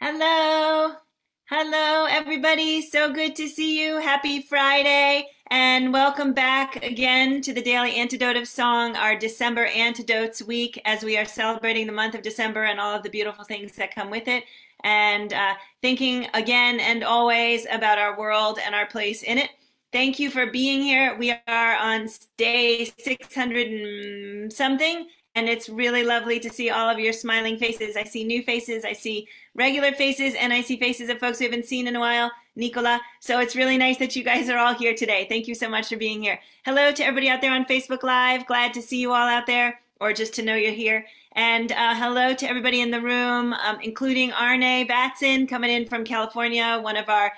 Hello. Hello, everybody. So good to see you. Happy Friday. And welcome back again to the Daily Antidote of Song, our December Antidotes week, as we are celebrating the month of December and all of the beautiful things that come with it. And thinking again and always about our world and our place in it. Thank you for being here. We are on day 600 and something, and it's really lovely to see all of your smiling faces. I see new faces. I see regular faces, and I see faces of folks we haven't seen in a while, Nicola. So it's really nice that you guys are all here today. Thank you so much for being here. Hello to everybody out there on Facebook Live. Glad to see you all out there, or just to know you're here. And hello to everybody in the room, including Arnae Batson coming in from California, one of our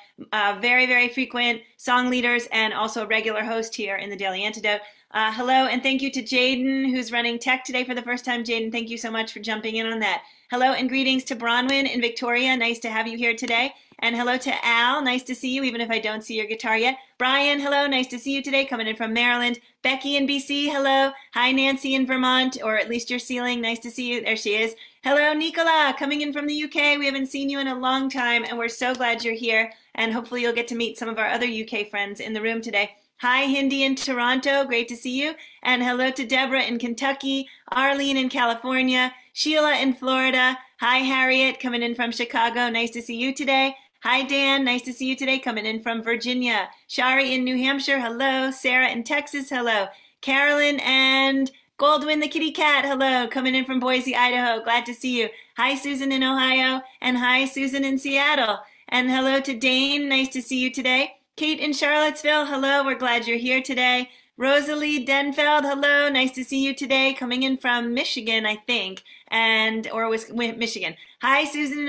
very, very frequent song leaders and also a regular host here in the Daily Antidote. Hello, and thank you to Jaden, who's running tech today for the first time. Jaden, thank you so much for jumping in on that. Hello and greetings to Bronwyn in Victoria. Nice to have you here today. And hello to Al. Nice to see you, even if I don't see your guitar yet. Brian, hello. Nice to see you today, coming in from Maryland. Becky in BC, hello. Hi, Nancy in Vermont, or at least you're sealing. Nice to see you. There she is. Hello, Nicola, coming in from the UK. We haven't seen you in a long time, and we're so glad you're here. And hopefully you'll get to meet some of our other UK friends in the room today. Hi, Hindi in Toronto. Great to see you. And hello to Deborah in Kentucky, Arlene in California, Sheila in Florida. Hi, Harriet, coming in from Chicago. Nice to see you today. Hi, Dan. Nice to see you today, coming in from Virginia. Shari in New Hampshire. Hello. Sarah in Texas. Hello. Carolyn and Goldwyn the kitty cat. Hello. Coming in from Boise, Idaho. Glad to see you. Hi, Susan in Ohio. And hi, Susan in Seattle. And hello to Dane. Nice to see you today. Kate in Charlottesville, hello, we're glad you're here today. Rosalie Denfeld, hello, nice to see you today, coming in from Michigan, I think, or was Michigan. Hi, Susan in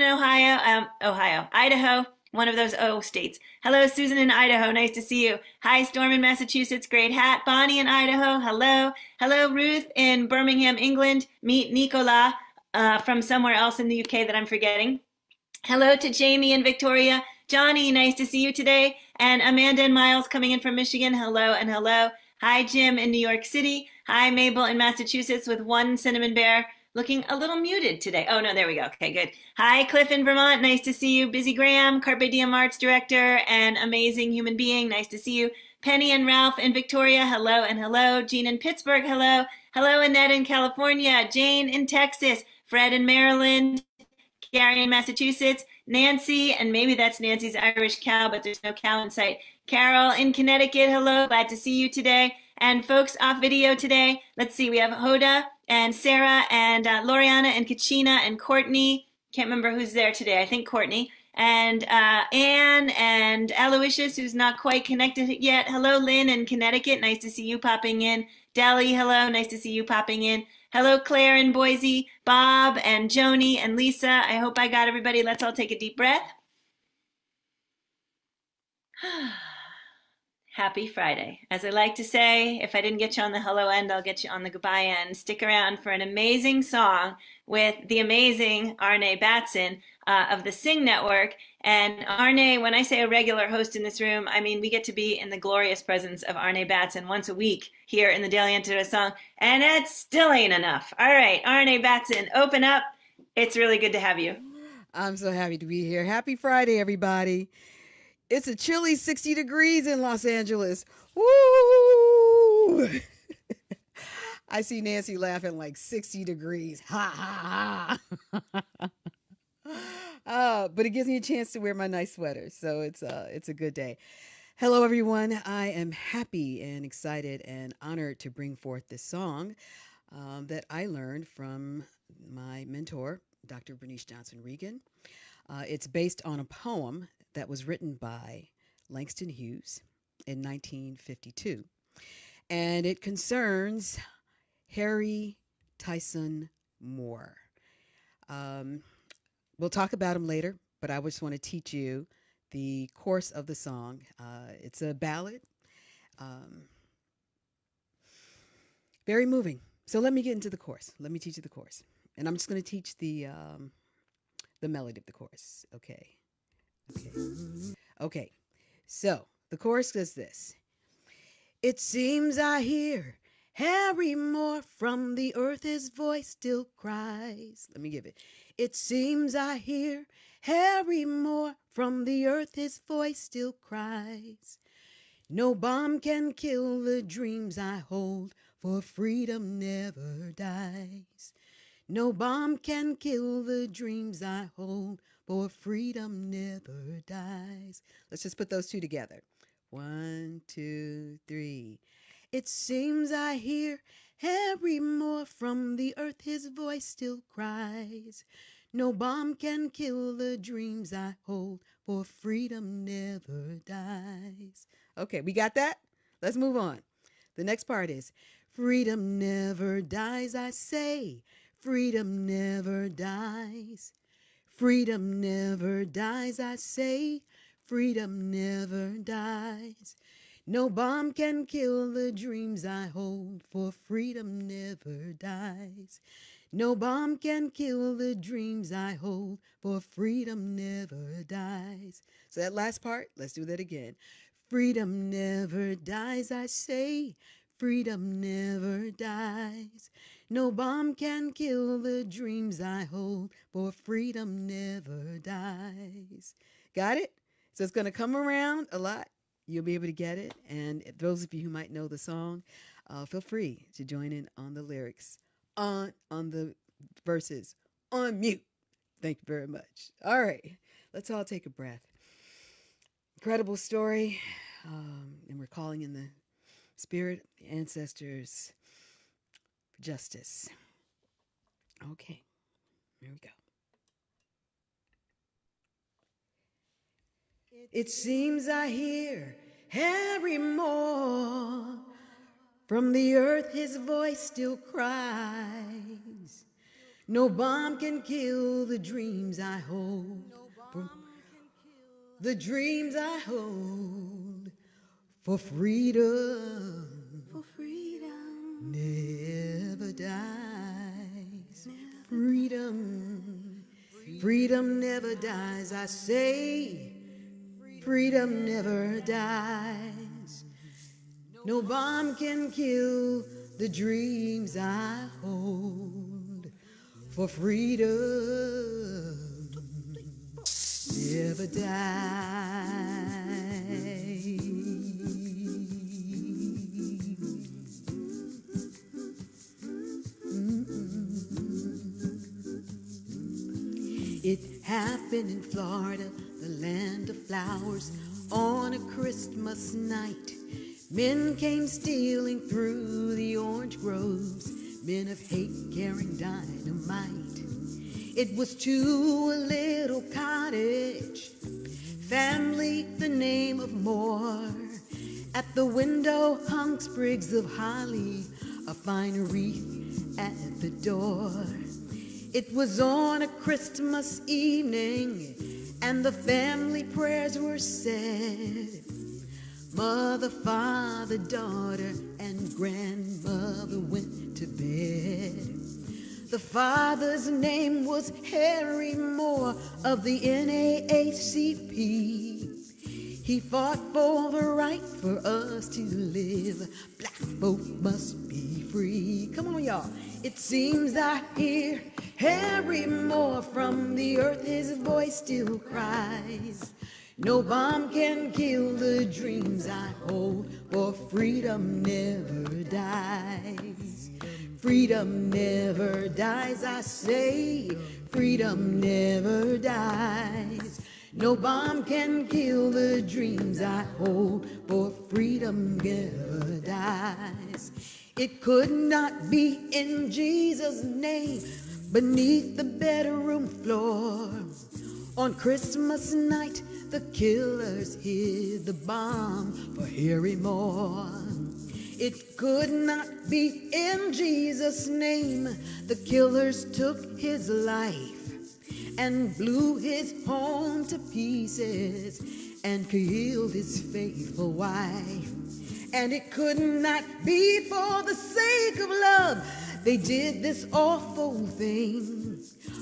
Idaho, one of those O states. Hello, Susan in Idaho, nice to see you. Hi, Storm in Massachusetts, great hat. Bonnie in Idaho, hello. Hello, Ruth in Birmingham, England. Meet Nicola from somewhere else in the UK that I'm forgetting. Hello to Jamie in Victoria. Johnny, nice to see you today. And Amanda and Miles coming in from Michigan. Hello and hello. Hi, Jim in New York City. Hi, Mabel in Massachusetts with one cinnamon bear looking a little muted today. Oh, no, there we go. Okay, good. Hi, Cliff in Vermont. Nice to see you. Busy Graham, Carpe Diem Arts Director and amazing human being. Nice to see you. Penny and Ralph in Victoria. Hello and hello. Jean in Pittsburgh. Hello. Hello, Annette in California. Jane in Texas. Fred in Maryland. Gary in Massachusetts. Nancy, and maybe that's Nancy's Irish cow, but there's no cow in sight. Carol in Connecticut, hello, glad to see you today. And folks off video today, let's see, we have Hoda and Sarah and Loriana and Kachina and Courtney. Can't remember who's there today, I think Courtney. And Anne and Aloysius, who's not quite connected yet. Hello, Lynn in Connecticut, nice to see you popping in. Deli, hello, nice to see you popping in. Hello, Claire in Boise, Bob and Joni and Lisa. I hope I got everybody. Let's all take a deep breath. Happy Friday. As I like to say, if I didn't get you on the hello end, I'll get you on the goodbye end. Stick around for an amazing song with the amazing Arnae Batson of the Sing Network. And Arnae, when I say a regular host in this room, I mean we get to be in the glorious presence of Arnae Batson once a week here in the Daily Antidote Song, and it still ain't enough. All right, Arnae Batson, open up. It's really good to have you. I'm so happy to be here. Happy Friday, everybody. It's a chilly 60 degrees in Los Angeles. Woo! I see Nancy laughing like 60 degrees. Ha, ha, ha. But it gives me a chance to wear my nice sweater. So it's a good day. Hello, everyone. I am happy and excited and honored to bring forth this song that I learned from my mentor, Dr. Bernice Johnson Regan. It's based on a poem that was written by Langston Hughes in 1952. And it concerns Harry Tyson Moore. We'll talk about him later, but I just want to teach you the course of the song. It's a ballad. Very moving. So let me get into the course. Let me teach you the course. And I'm just going to teach the melody of the chorus. Okay. Okay. So the chorus does this. It seems I hear Harry Moore from the earth, his voice still cries. Let me give it. It seems I hear every more from the earth his voice still cries. No bomb can kill the dreams I hold, for freedom never dies. No bomb can kill the dreams I hold, for freedom never dies. Let's just put those two together. 1, 2, 3. It seems I hear every more from the earth his voice still cries. No bomb can kill the dreams I hold, for freedom never dies. Okay, we got that? Let's move on. The next part is freedom never dies, I say. Freedom never dies. Freedom never dies, I say. Freedom never dies. No bomb can kill the dreams I hold, for freedom never dies. No bomb can kill the dreams I hold, for freedom never dies. So that last part, let's do that again. Freedom never dies, I say. Freedom never dies. No bomb can kill the dreams I hold, for freedom never dies. Got it? So it's going to come around a lot. You'll be able to get it. And those of you who might know the song, feel free to join in on the lyrics, on the verses, on mute. Thank you very much. All right, let's all take a breath. Incredible story. And we're calling in the spirit, the ancestors, for justice. Okay, here we go. It seems I hear every more from the earth his voice still cries. No bomb can kill the dreams I hold, the dreams I hold, for freedom, never dies. Freedom never dies, I say. Freedom never dies. No bomb can kill the dreams I hold, for freedom never dies. It happened in Florida, the land of flowers, on a Christmas night. Men came stealing through the orange groves, men of hate carrying dynamite. It was to a little cottage, family the name of Moore. At the window hung sprigs of holly, a fine wreath at the door. It was on a Christmas evening, and the family prayers were said. Mother, father, daughter, and grandmother went to bed. The father's name was Harry Moore of the NAACP. He fought for the right for us to live. Black folk must be free. Come on, y'all. It seems I hear Harry Moore from the earth, his voice still cries. No bomb can kill the dreams I hold, for freedom never dies. Freedom never dies, I say. Freedom never dies. No bomb can kill the dreams I hold, for freedom never dies. It could not be in Jesus' name, beneath the bedroom floor. On Christmas night, the killers hid the bomb for Harry Moore. It could not be in Jesus' name. The killers took his life and blew his home to pieces and killed his faithful wife. And it could not be for the sake of love they did this awful thing.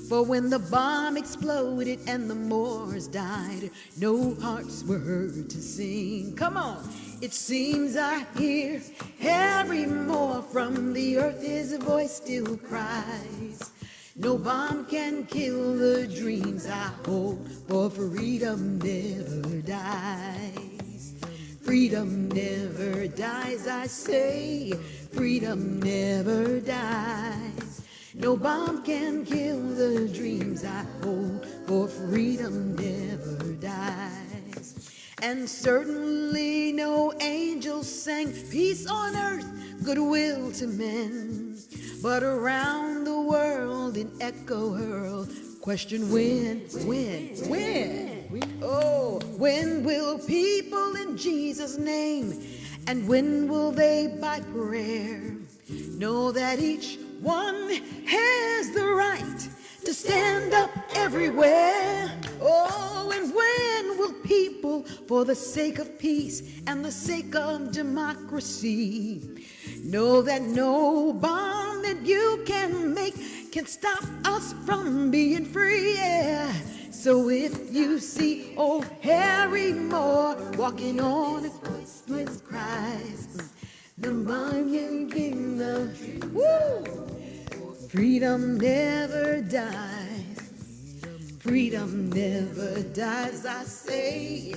For when the bomb exploded and the Moors died, no hearts were heard to sing. Come on. It seems I hear Harry Moore from the earth, his voice still cries. No bomb can kill the dreams I hold, for freedom never dies. Freedom never dies, I say. Freedom never dies. No bomb can kill the dreams I hold, for freedom never dies. And certainly no angel sang peace on earth, goodwill to men. But around the world in echo hurled question when? Oh, when will people in Jesus' name, and when will they by prayer know that each one has the right to stand up everywhere? Oh, and when will people, for the sake of peace and the sake of democracy, know that no bomb that you can make can stop us from being free? Yeah. So if you see old Harry Moore walking on a Christmas cries, the bomb can king the woo. Freedom never dies. Freedom never dies, I say.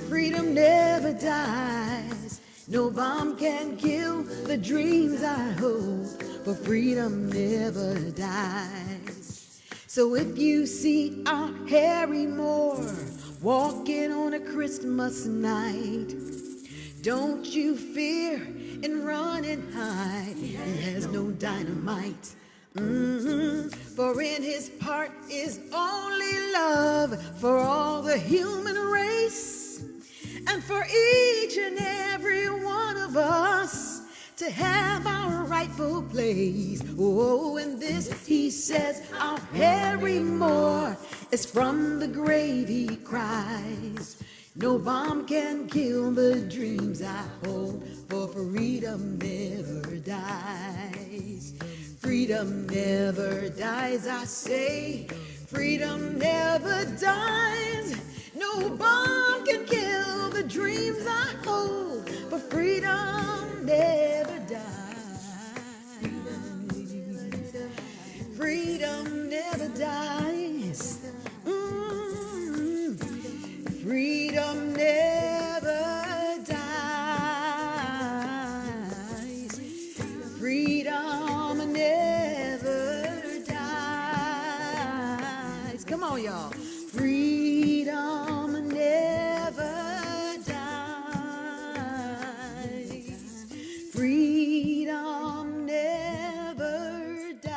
Freedom never dies. No bomb can kill the dreams I hold, for freedom never dies. So if you see our Harry Moore walking on a Christmas night, don't you fear and run and hide. He has no dynamite. For in his heart is only love for all the human race, and for each and every one of us to have our rightful place. Oh, and this he says, our Harry Moore is from the grave he cries. No bomb can kill the dreams I hold, for freedom never dies. Freedom never dies, I say. Freedom never dies. No bomb can kill the dreams I hold, but freedom never dies. Freedom never dies. Freedom never dies. Freedom never dies. Come on, y'all. Freedom never dies. Freedom never dies.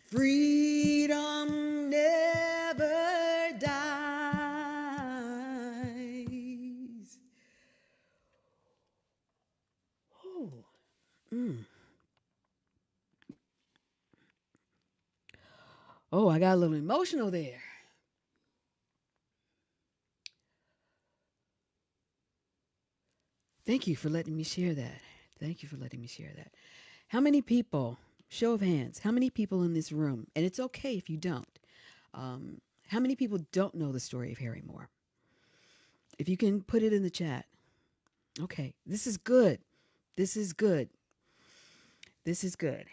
Freedom never dies. Oh. Oh, I got a little emotional there. Thank you for letting me share that. Thank you for letting me share that. How many people, show of hands, how many people in this room, and it's okay if you don't, how many people don't know the story of Harry Moore? If you can put it in the chat. Okay, this is good. This is good. This is good.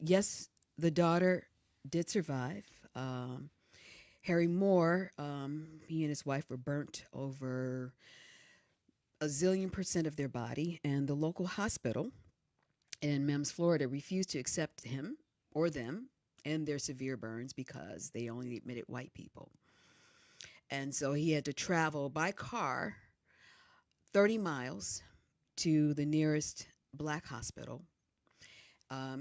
Yes, the daughter did survive. Harry Moore, he and his wife were burnt over a zillion % of their body, and the local hospital in Mims, Florida, refused to accept him or them and their severe burns because they only admitted white people. And so he had to travel by car 30 miles to the nearest black hospital.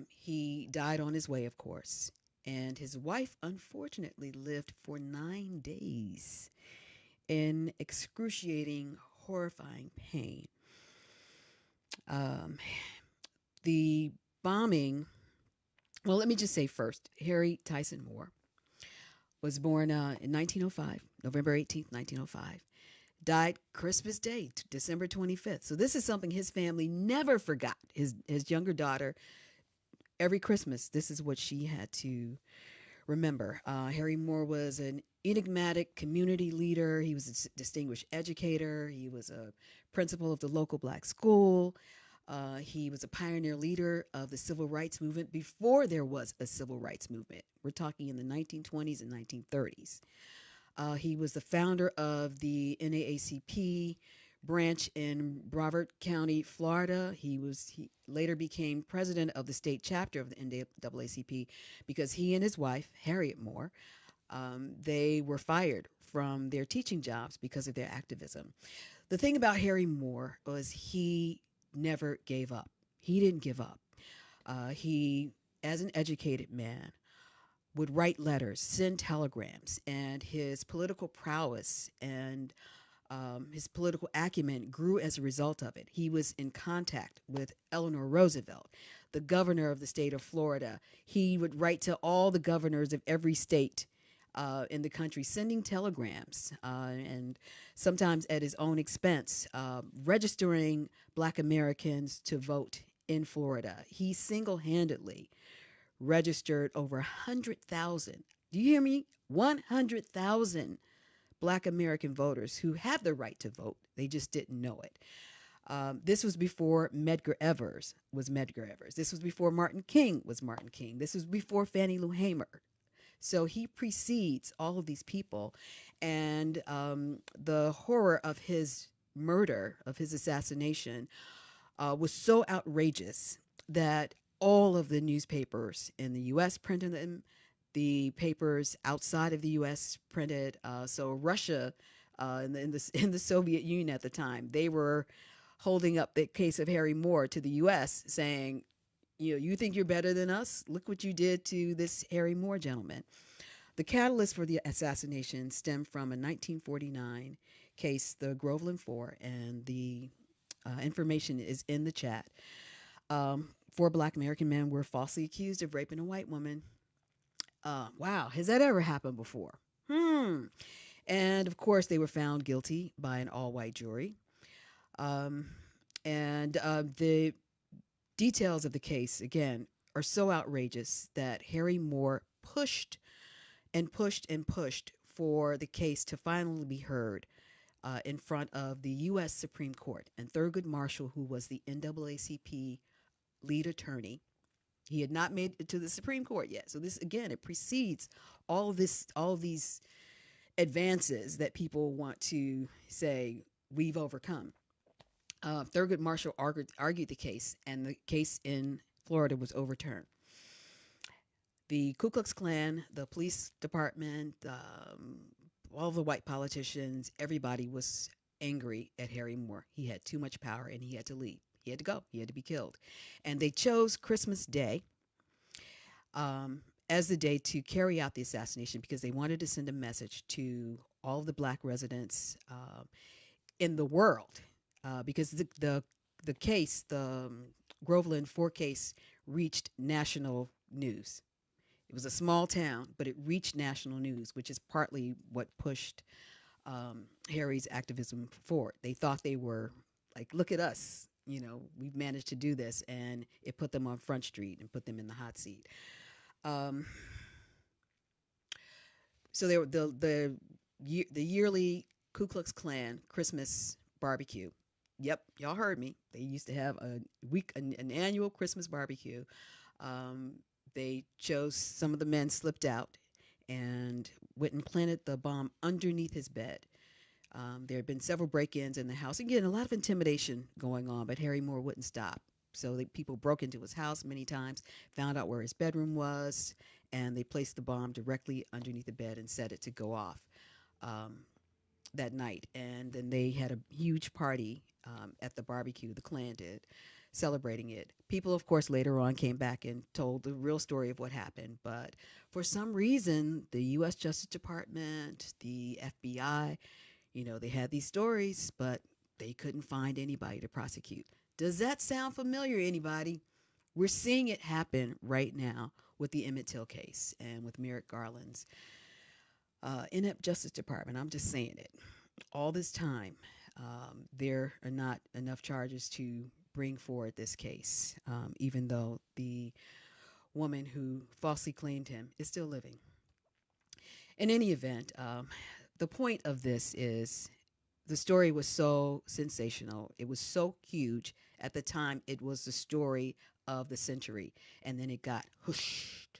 He died on his way, of course, and his wife unfortunately lived for 9 days in excruciating, horrifying pain. The bombing, well, let me just say first, Harry Tyson Moore was born in 1905, November 18th, 1905. Died Christmas Day, December 25th. So this is something his family never forgot. His younger daughter, every Christmas, this is what she had to remember. Harry Moore was an enigmatic community leader. He was a distinguished educator. He was a principal of the local black school. He was a pioneer leader of the civil rights movement before there was a civil rights movement. We're talking in the 1920s and 1930s. He was the founder of the NAACP branch in Broward County, Florida. He later became president of the state chapter of the NAACP because he and his wife, Harriet Moore, they were fired from their teaching jobs because of their activism. The thing about Harry Moore was he never gave up. He didn't give up. He, as an educated man, would write letters, send telegrams, and his political prowess and his political acumen grew as a result of it. He was in contact with Eleanor Roosevelt, the governor of the state of Florida. He would write to all the governors of every state in the country, sending telegrams and sometimes at his own expense, registering Black Americans to vote in Florida. He single handedly registered over 100,000. Do you hear me? 100,000 Black American voters who had the right to vote. They just didn't know it. This was before Medgar Evers was Medgar Evers. This was before Martin King was Martin King. This was before Fannie Lou Hamer. So he precedes all of these people. And the horror of his murder, of his assassination, was so outrageous that all of the newspapers in the U.S. printed them. The papers outside of the U.S. printed. So Russia, in the Soviet Union at the time, they were holding up the case of Harry Moore to the U.S., saying, you think you're better than us? Look what you did to this Harry Moore gentleman. The catalyst for the assassination stemmed from a 1949 case, the Groveland Four, and the information is in the chat. Four Black American men were falsely accused of raping a white woman. Wow, has that ever happened before? And of course, they were found guilty by an all-white jury. The details of the case, again, are so outrageous that Harry Moore pushed and pushed and pushed for the case to finally be heard in front of the U.S. Supreme Court. And Thurgood Marshall, who was the NAACP lead attorney, he had not made it to the Supreme Court yet. So this, again, it precedes all of these advances that people want to say we've overcome. Thurgood Marshall argued the case, and the case in Florida was overturned. The Ku Klux Klan, the police department, all the white politicians, everybody was angry at Harry Moore. He had too much power, and he had to leave. He had to go. He had to be killed. And they chose Christmas Day as the day to carry out the assassination because they wanted to send a message to all of the Black residents in the world. Because the case, the Groveland Four case, reached national news. It was a small town, but it reached national news, which is partly what pushed Harry's activism forward. They thought they were like, look at us, we've managed to do this, and it put them on Front Street and put them in the hot seat. So they were the yearly Ku Klux Klan Christmas barbecue. Yep, y'all heard me. They used to have an annual Christmas barbecue. They chose, some of the men slipped out and went and planted the bomb underneath his bed. There had been several break-ins in the house. Again, a lot of intimidation going on, but Harry Moore wouldn't stop. So people broke into his house many times, found out where his bedroom was, and they placed the bomb directly underneath the bed and set it to go off that night. And then they had a huge party at the barbecue, the Klan did, celebrating it. People, of course, later on came back and told the real story of what happened. But for some reason, the U.S. Justice Department, the FBI, they had these stories, but they couldn't find anybody to prosecute. Does that sound familiar, anybody? We're seeing it happen right now with the Emmett Till case and with Merrick Garland's inept Justice Department. I'm just saying it. All this time, there are not enough charges to bring forward this case, even though the woman who falsely claimed him is still living. In any event, the point of this is the story was so sensational. It was so huge At the time, it was the story of the century, and then it got hushed.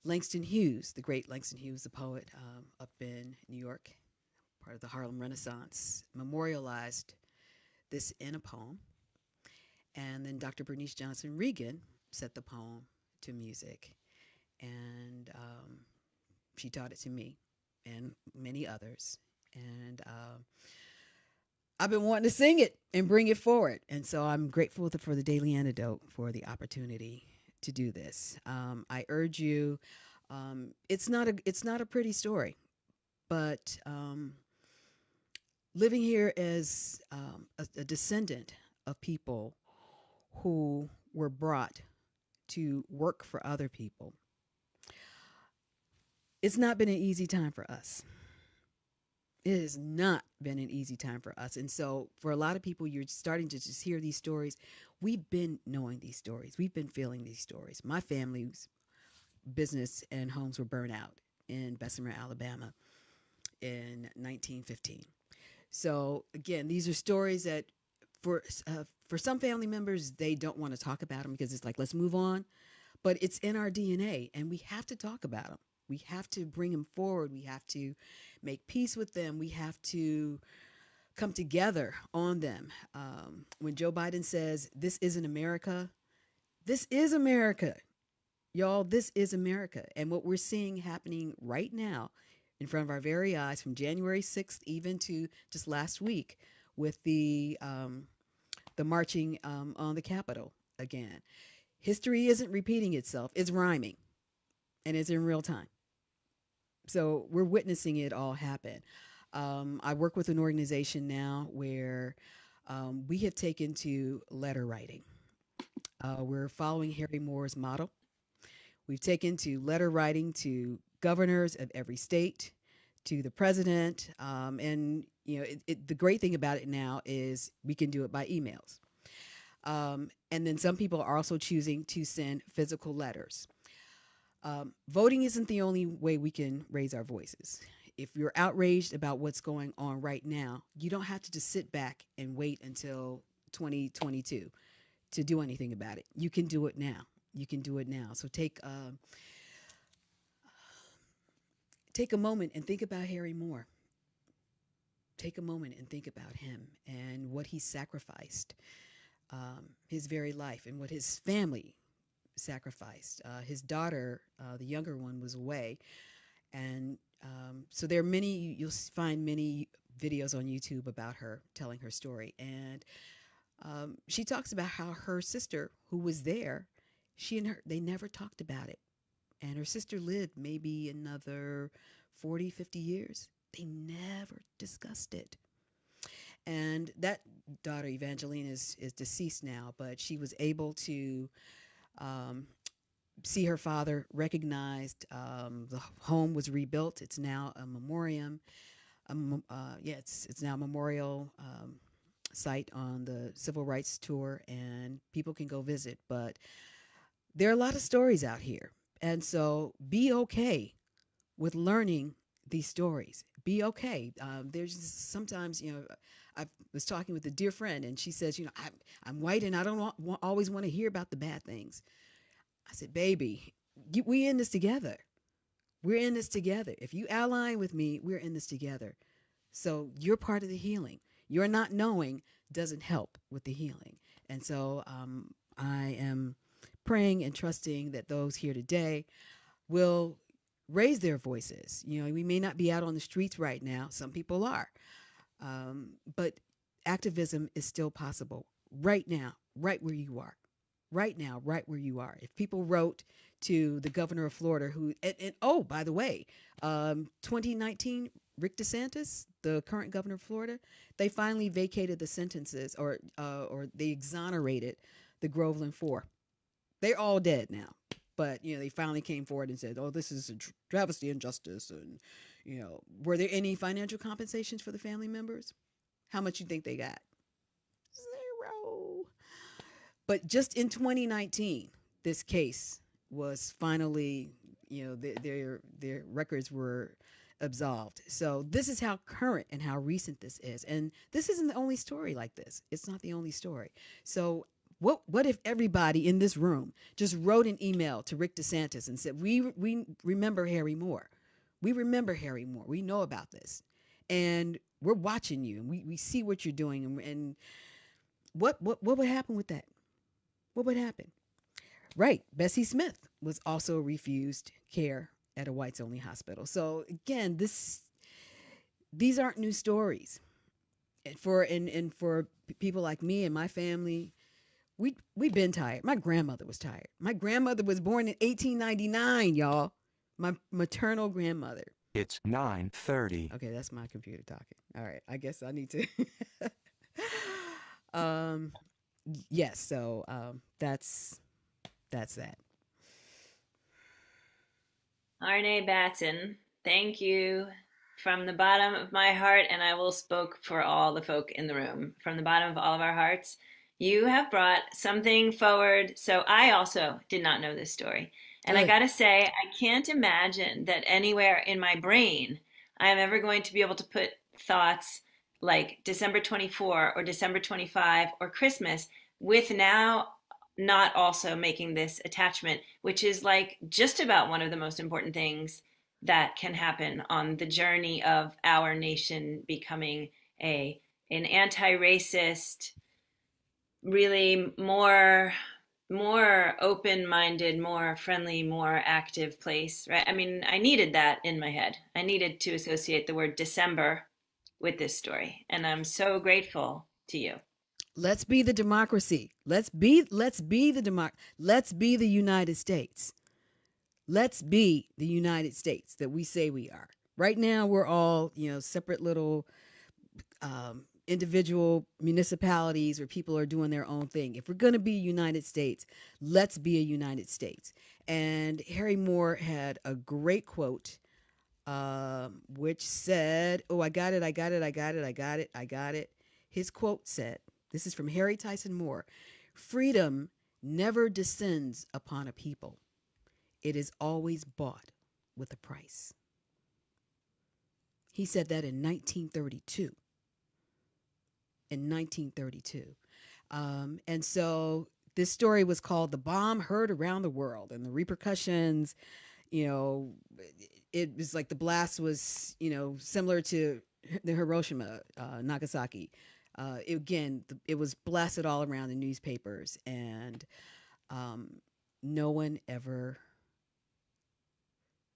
Langston Hughes, the great Langston Hughes, the poet up in New York, part of the Harlem Renaissance, memorialized this in a poem. And then Dr. Bernice Johnson Regan set the poem to music. And she taught it to me and many others. And I've been wanting to sing it and bring it forward. And so I'm grateful for the Daily Antidote for the opportunity to do this. I urge you, it's not a pretty story, but living here as a descendant of people who were brought to work for other people, it's not been an easy time for us. It has not been an easy time for us. And so for a lot of people, you're starting to just hear these stories. We've been knowing these stories. We've been feeling these stories. My family's business and homes were burned out in Bessemer, Alabama in 1915. So again, these are stories that for some family members, they don't want to talk about them because it's like, let's move on. But it's in our DNA, and we have to talk about them. We have to bring them forward. We have to make peace with them. We have to come together on them. When Joe Biden says, this isn't America, this is America. Y'all, this is America. And what we're seeing happening right now in front of our very eyes from January 6th even to just last week with the marching on the Capitol again. History isn't repeating itself. It's rhyming, and it's in real time. So we're witnessing it all happen. I work with an organization now where we have taken to letter writing. We're following Harry Moore's model. We've taken to letter writing to governors of every state, to the president, and the great thing about it now is we can do it by emails. And then some people are also choosing to send physical letters. Voting isn't the only way we can raise our voices. If you're outraged about what's going on right now, you don't have to just sit back and wait until 2022 to do anything about it. You can do it now. You can do it now. So take a moment and think about Harry Moore. Take a moment and think about him and what he sacrificed, his very life, and what his family sacrificed. His daughter, the younger one, was away. And so there are many, you'll find many videos on YouTube about her telling her story. And she talks about how her sister, who was there, she and her, they never talked about it. And her sister lived maybe another 40, 50 years. They never discussed it. And that daughter, Evangeline, is deceased now, but she was able to see her father recognized. The home was rebuilt. It's now a memoriam. It's now a memorial site on the Civil Rights Tour, and people can go visit. But there are a lot of stories out here. And so be okay with learning these stories. Be okay. There's sometimes, I was talking with a dear friend, and she says, I'm white and I don't always want to hear about the bad things. I said, baby, we in this together. We're in this together. If you ally with me, we're in this together. So you're part of the healing. Your not knowing doesn't help with the healing. And so I am praying and trusting that those here today will raise their voices. We may not be out on the streets right now. Some people are. But activism is still possible right now, right where you are. Right now, right where you are. If people wrote to the governor of Florida, who, and oh, by the way, 2019, Rick DeSantis, the current governor of Florida, they finally vacated the sentences, or they exonerated the Groveland Four. They're all dead now. But, they finally came forward and said, oh, this is a travesty and injustice. And, were there any financial compensations for the family members? How much you think they got? Zero. But just in 2019, this case was finally, their records were absolved. So this is how current and how recent this is. And this isn't the only story like this. It's not the only story. So what if everybody in this room just wrote an email to Rick DeSantis and said, we remember Harry Moore. We remember Harry Moore. We know about this. And we're watching you and we see what you're doing. And what would happen with that? What would happen? Right. Bessie Smith was also refused care at a whites only hospital. So again, these aren't new stories. And for people like me and my family, we've been tired. My grandmother was tired. My grandmother was born in 1899, y'all. My maternal grandmother. It's 9:30. Okay, that's my computer talking. All right, I guess I need to. um, yes. So that's that. Arnae Batson, thank you from the bottom of my heart, and I will spoke for all the folk in the room. From the bottom of all of our hearts, you have brought something forward. So I also did not know this story. And I Good. gotta say, I can't imagine that anywhere in my brain I am ever going to be able to put thoughts like December 24 or December 25 or Christmas with now not also making this attachment, which is like just about one of the most important things that can happen on the journey of our nation becoming a an anti-racist, really more open-minded, more friendly, more active place, right? I mean, I needed that in my head. I needed to associate the word December with this story, and I'm so grateful to you. Let's be the democracy. Let's be the United States. Let's be the United States that we say we are. Right now, we're all separate little individual municipalities where people are doing their own thing. If we're going to be a United States, let's be a United States. And Harry Moore had a great quote, which said, "Oh, I got it, I got it, I got it, I got it, I got it." His quote said, this is from Harry Tyson Moore: "Freedom never descends upon a people. It is always bought with a price." He said that in 1932. In 1932. And so this story was called "The Bomb Heard Around the World," and the repercussions, you know, it was like the blast was, similar to the Hiroshima, Nagasaki. It was blasted all around the newspapers, and no one ever,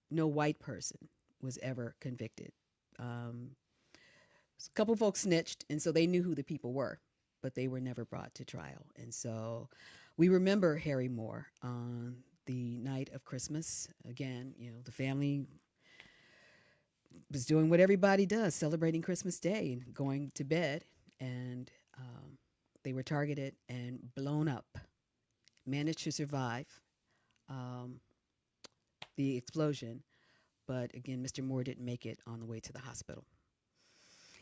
no white person was ever convicted. A couple folks snitched, and so they knew who the people were, but they were never brought to trial. And so we remember Harry Moore on the night of Christmas. Again, the family was doing what everybody does, celebrating Christmas Day and going to bed, and they were targeted and blown up. Managed to survive the explosion, but again, Mr. Moore didn't make it on the way to the hospital.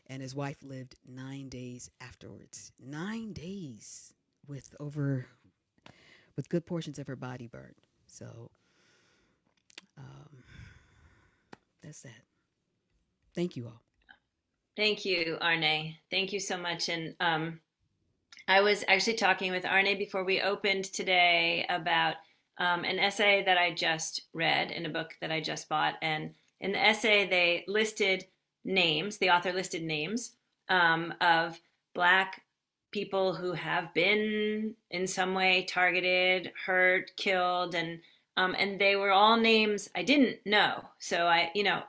And his wife lived 9 days afterwards. 9 days with good portions of her body burned. So that's that. Thank you all. Thank you, Arnae. Thank you so much. And I was actually talking with Arnae before we opened today about an essay that I just read in a book that I just bought. And in the essay, they listed names, the author listed names of Black people who have been in some way targeted, hurt, killed, and they were all names I didn't know. So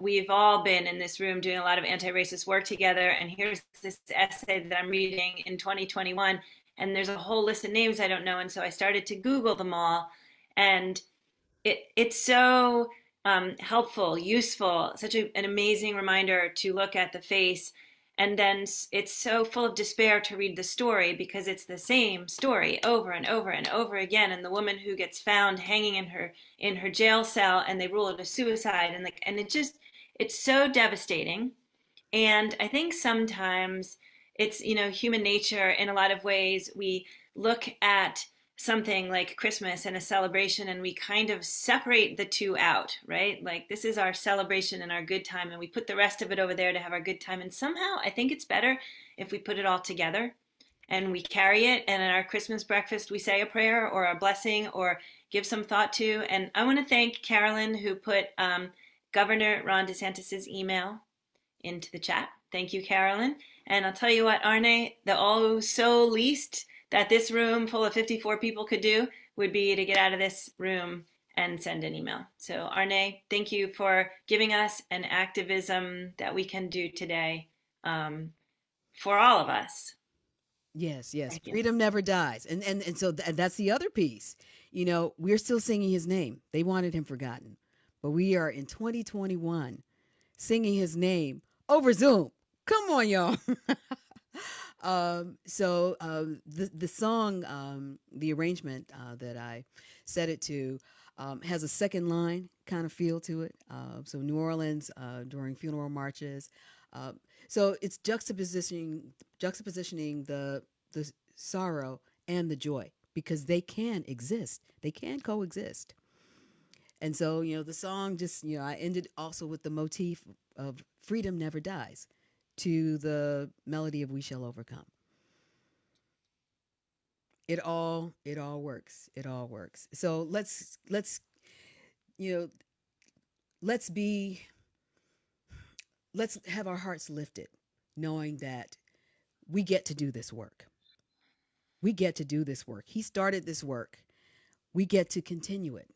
we've all been in this room doing a lot of anti-racist work together, and here's this essay that I'm reading in 2021, and there's a whole list of names I don't know, and so I started to Google them all, and it's so helpful, useful, such an amazing reminder to look at the face. And then it's so full of despair to read the story because it's the same story over and over and over again. And the woman who gets found hanging in her jail cell, and they rule it a suicide, and it's so devastating. And I think sometimes it's human nature in a lot of ways. We look at something like Christmas and a celebration, and we kind of separate the two out, right? Like this is our celebration and our good time, and we put the rest of it over there to have our good time. And somehow I think it's better if we put it all together and we carry it. And at our Christmas breakfast, we say a prayer or a blessing or give some thought to. And I want to thank Carolyn, who put Governor Ron DeSantis's email into the chat. Thank you, Carolyn. And I'll tell you what, Arnae, the oh so least that this room full of 54 people could do would be to get out of this room and send an email. So Arnae, thank you for giving us an activism that we can do today for all of us. Yes, yes. Freedom never dies. And so that's the other piece. You know, we're still singing his name. They wanted him forgotten. But we are in 2021 singing his name over Zoom. Come on, y'all. The song, the arrangement that I set it to has a second line kind of feel to it. So New Orleans during funeral marches. So it's juxtapositioning the sorrow and the joy, because they can exist. They can coexist. And so, you know, the song just, you know, I ended also with the motif of freedom never dies to the melody of We Shall Overcome. It all works. It all works. So let's have our hearts lifted, knowing that we get to do this work. We get to do this work. He started this work. We get to continue it.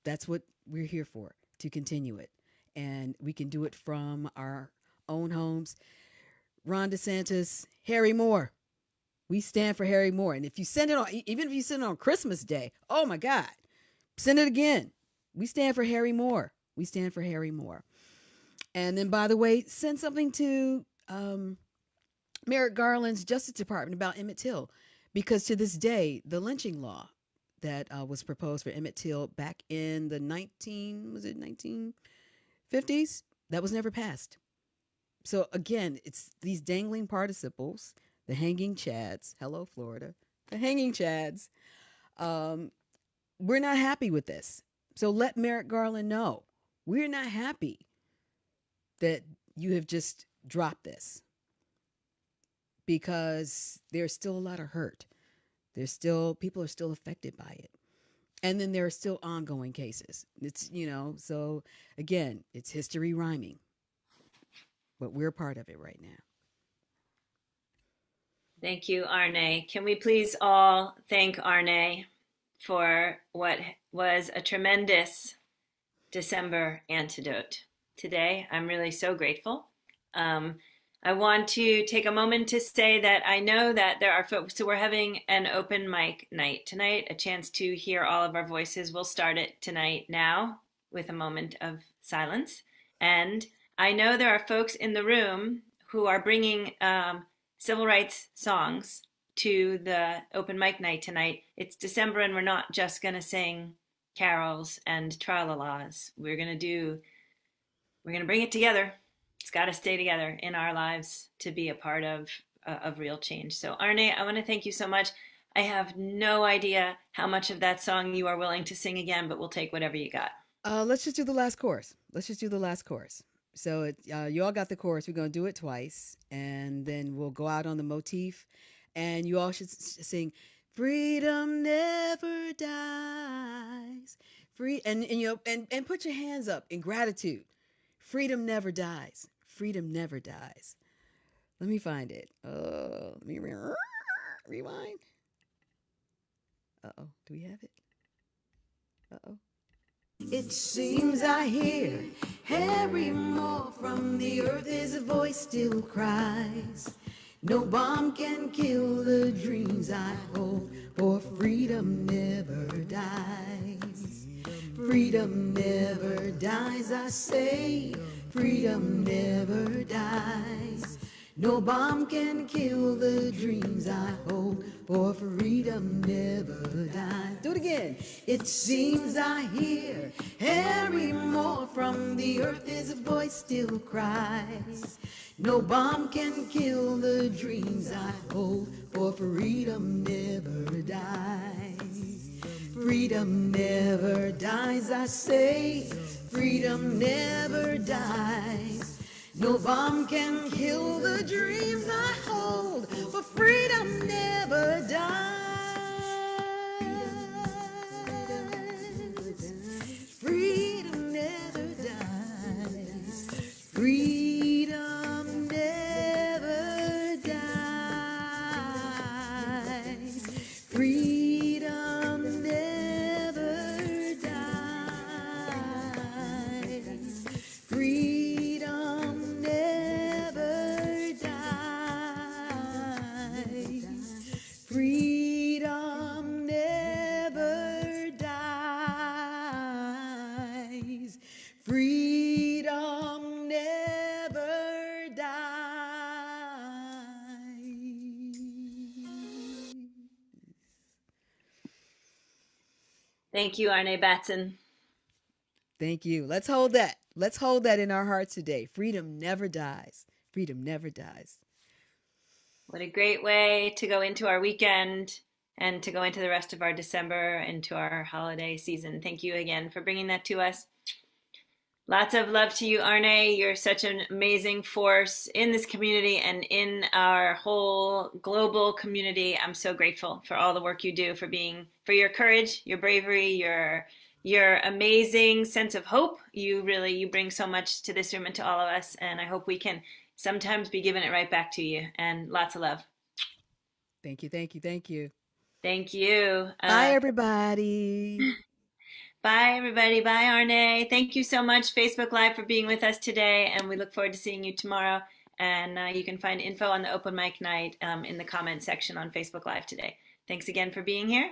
That's what we're here for, to continue it. And we can do it from our own homes. Ron DeSantis, Harry Moore. We stand for Harry Moore. And if you send it on, even if you send it on Christmas Day, oh my God, send it again. We stand for Harry Moore. We stand for Harry Moore. And then, by the way, send something to Merrick Garland's Justice Department about Emmett Till, because to this day, the lynching law that was proposed for Emmett Till back in the 1950s, that was never passed. So again, it's these dangling participles, the hanging chads. Hello, Florida. The hanging chads. We're not happy with this. So let Merrick Garland know we're not happy that you have just dropped this, because there's still a lot of hurt. People are still affected by it. And then there are still ongoing cases. It's, you know, so again, it's history rhyming, but we're a part of it right now. Thank you, Arnae. Can we please all thank Arnae for what was a tremendous December antidote today? I'm really so grateful. I want to take a moment to say that I know that there are folks who are having an open mic night tonight, a chance to hear all of our voices. We'll start it tonight now with a moment of silence. And I know there are folks in the room who are bringing civil rights songs to the open mic night tonight. It's December and we're not just going to sing carols and tra-la-las. We're going to bring it together. It's got to stay together in our lives to be a part of real change. So Arnae, I want to thank you so much. I have no idea how much of that song you are willing to sing again, but we'll take whatever you got. Let's just do the last chorus. So you all got the chorus. We're going to do it twice, and then we'll go out on the motif, and you all should sing "Freedom Never Dies." And put your hands up in gratitude. Freedom never dies. Freedom never dies. Let me find it. Let me rewind. Uh-oh. Do we have it? Uh-oh. It seems I hear Harry Moore from the earth. His voice still cries. No bomb can kill the dreams I hold, for freedom never dies. Freedom never dies, I say. Freedom never dies. No bomb can kill the dreams I hold, for freedom never dies. Do it again. It seems I hear Harry Moore from the the earth his voice still cries. No bomb can kill the dreams I hold, for freedom never dies. Freedom never dies, I say. Freedom never dies. No bomb can kill the dreams I hold, for freedom never dies. Freedom never dies. Freedom never dies. Freedom never dies. Freedom never dies. Freedom never dies. Freedom never dies. Thank you, Arnae Batson. Thank you. Let's hold that. Let's hold that in our hearts today. Freedom never dies. Freedom never dies. What a great way to go into our weekend and to go into the rest of our December, into our holiday season. Thank you again for bringing that to us. Lots of love to you, Arnae. You're such an amazing force in this community and in our whole global community. I'm so grateful for all the work you do, for your courage, your bravery, your amazing sense of hope. You bring so much to this room and to all of us, and I hope we can sometimes be giving it right back to you. And lots of love. Thank you, thank you, thank you. Thank you. Bye, everybody. Bye, everybody. Bye, Arnae. Thank you so much, Facebook Live, for being with us today, and we look forward to seeing you tomorrow. And you can find info on the open mic night in the comment section on Facebook Live today. Thanks again for being here.